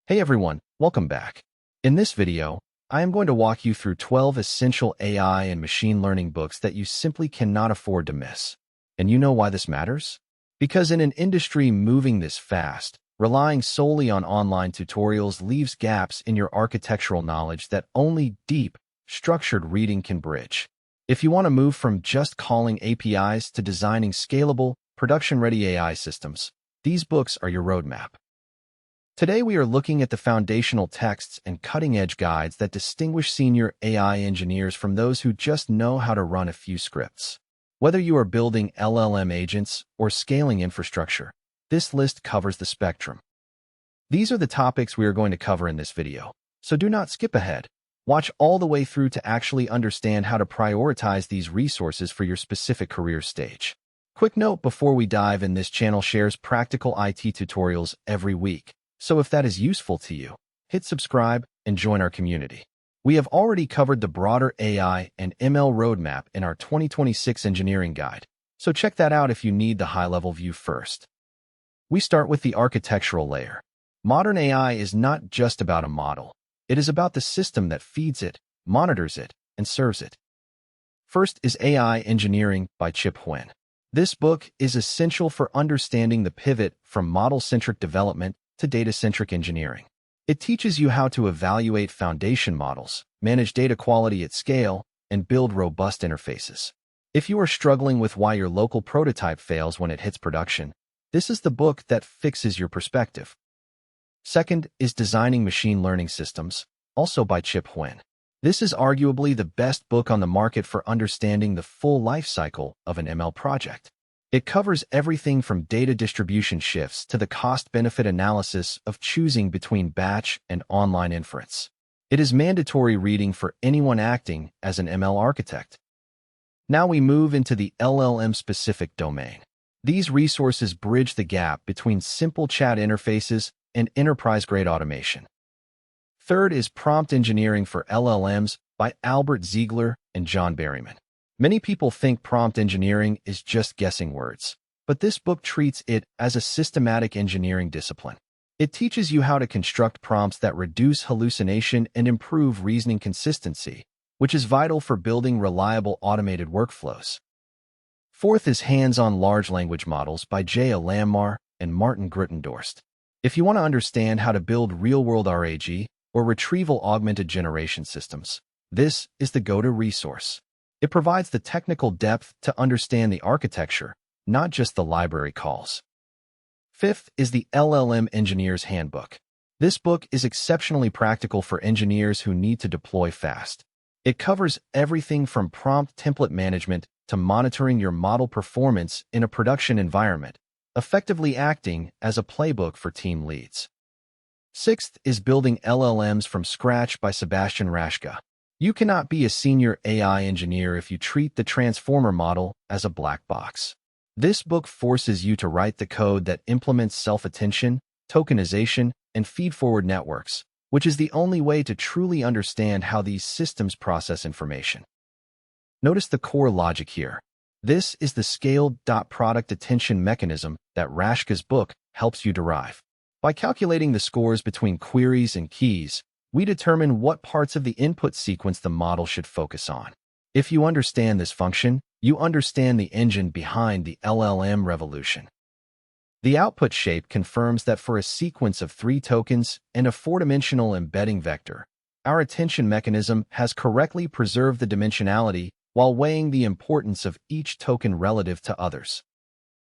Hey everyone, welcome back. In this video, I am going to walk you through 12 essential AI and machine learning books that you simply cannot afford to miss. And you know why this matters? Because in an industry moving this fast, relying solely on online tutorials leaves gaps in your architectural knowledge that only deep, structured reading can bridge. If you want to move from just calling APIs to designing scalable, production-ready AI systems, these books are your roadmap. Today, we are looking at the foundational texts and cutting-edge guides that distinguish senior AI engineers from those who just know how to run a few scripts. Whether you are building LLM agents or scaling infrastructure, this list covers the spectrum. These are the topics we are going to cover in this video, so do not skip ahead. Watch all the way through to actually understand how to prioritize these resources for your specific career stage. Quick note before we dive in, this channel shares practical IT tutorials every week. So if that is useful to you, hit subscribe and join our community. We have already covered the broader AI and ML roadmap in our 2026 engineering guide, so check that out if you need the high-level view first. We start with the architectural layer. Modern AI is not just about a model. It is about the system that feeds it, monitors it, and serves it. First is AI Engineering by Chip Huyen. This book is essential for understanding the pivot from model-centric development to data-centric engineering. It teaches you how to evaluate foundation models, manage data quality at scale, and build robust interfaces. If you are struggling with why your local prototype fails when it hits production, this is the book that fixes your perspective. Second is Designing Machine Learning Systems, also by Chip Huyen. This is arguably the best book on the market for understanding the full life cycle of an ML project. It covers everything from data distribution shifts to the cost-benefit analysis of choosing between batch and online inference. It is mandatory reading for anyone acting as an ML architect. Now we move into the LLM-specific domain. These resources bridge the gap between simple chat interfaces and enterprise-grade automation. Third is Prompt Engineering for LLMs by Albert Ziegler and John Berryman. Many people think prompt engineering is just guessing words, but this book treats it as a systematic engineering discipline. It teaches you how to construct prompts that reduce hallucination and improve reasoning consistency, which is vital for building reliable automated workflows. Fourth is Hands-on Large Language Models by Jaya Lamar and Martin Gruttendorst. If you want to understand how to build real-world RAG or retrieval augmented generation systems, this is the go-to resource. It provides the technical depth to understand the architecture, not just the library calls. Fifth is the LLM Engineer's Handbook. This book is exceptionally practical for engineers who need to deploy fast. It covers everything from prompt template management to monitoring your model performance in a production environment, effectively acting as a playbook for team leads. Sixth is Building LLMs from Scratch by Sebastian Raschke. You cannot be a senior AI engineer if you treat the transformer model as a black box. This book forces you to write the code that implements self-attention, tokenization, and feed-forward networks, which is the only way to truly understand how these systems process information. Notice the core logic here. This is the scaled product attention mechanism that Raschke's book helps you derive. By calculating the scores between queries and keys, we determine what parts of the input sequence the model should focus on. If you understand this function, you understand the engine behind the LLM revolution. The output shape confirms that for a sequence of 3 tokens and a 4-dimensional embedding vector, our attention mechanism has correctly preserved the dimensionality while weighing the importance of each token relative to others.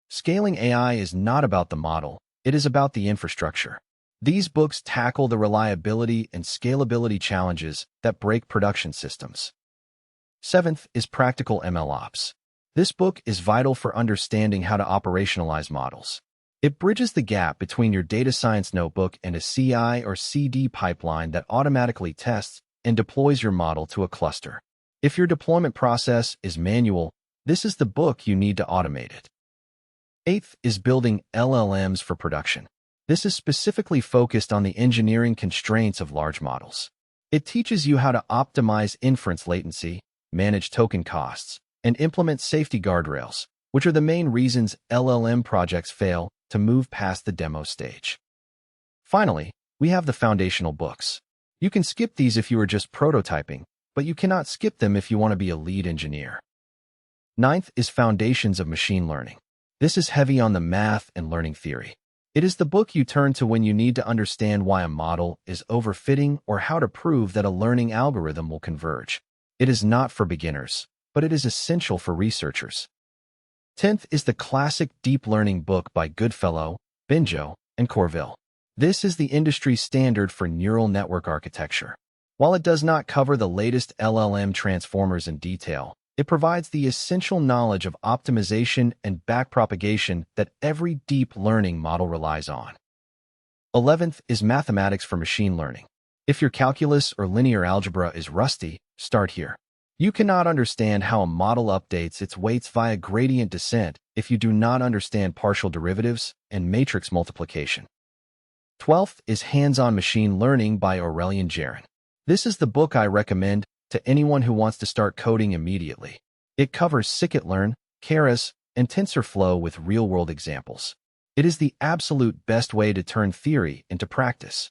Scaling AI is not about the model, it is about the infrastructure. These books tackle the reliability and scalability challenges that break production systems. Seventh is Practical MLOps. This book is vital for understanding how to operationalize models. It bridges the gap between your data science notebook and a CI or CD pipeline that automatically tests and deploys your model to a cluster. If your deployment process is manual, this is the book you need to automate it. Eighth is Building LLMs for Production. This is specifically focused on the engineering constraints of large models. It teaches you how to optimize inference latency, manage token costs, and implement safety guardrails, which are the main reasons LLM projects fail to move past the demo stage. Finally, we have the foundational books. You can skip these if you are just prototyping, but you cannot skip them if you want to be a lead engineer. Ninth is Foundations of Machine Learning. This is heavy on the math and learning theory. It is the book you turn to when you need to understand why a model is overfitting or how to prove that a learning algorithm will converge. It is not for beginners, but it is essential for researchers. 10th is the classic deep learning book by Goodfellow, Benjo, and Corville. This is the industry standard for neural network architecture. While it does not cover the latest LLM transformers in detail, it provides the essential knowledge of optimization and backpropagation that every deep learning model relies on. 11th is Mathematics for Machine Learning. If your calculus or linear algebra is rusty, start here. You cannot understand how a model updates its weights via gradient descent if you do not understand partial derivatives and matrix multiplication. 12th is Hands-on Machine Learning by Aurélien Gérin. This is the book I recommend to anyone who wants to start coding immediately. It covers scikit-learn, keras, and TensorFlow with real-world examples. It is the absolute best way to turn theory into practice.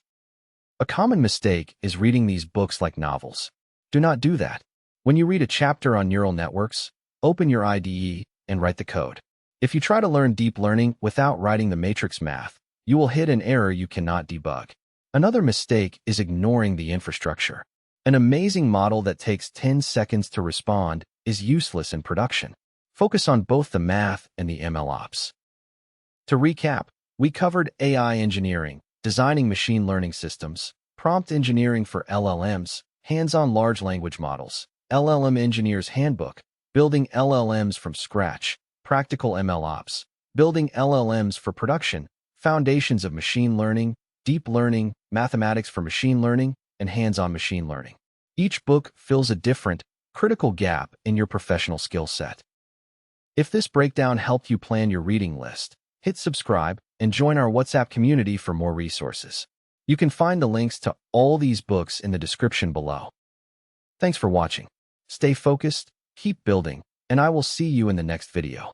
A common mistake is reading these books like novels. Do not do that. When you read a chapter on neural networks, open your IDE and write the code. If you try to learn deep learning without writing the matrix math, you will hit an error you cannot debug. Another mistake is ignoring the infrastructure. An amazing model that takes 10 seconds to respond is useless in production. Focus on both the math and the MLOps. To recap, we covered AI engineering, designing machine learning systems, prompt engineering for LLMs, hands-on large language models, LLM Engineer's Handbook, building LLMs from scratch, practical MLOps, building LLMs for production, foundations of machine learning, deep learning, mathematics for machine learning, and hands-on machine learning. Each book fills a different, critical gap in your professional skill set. If this breakdown helped you plan your reading list, hit subscribe and join our WhatsApp community for more resources. You can find the links to all these books in the description below. Thanks for watching. Stay focused, keep building, and I will see you in the next video.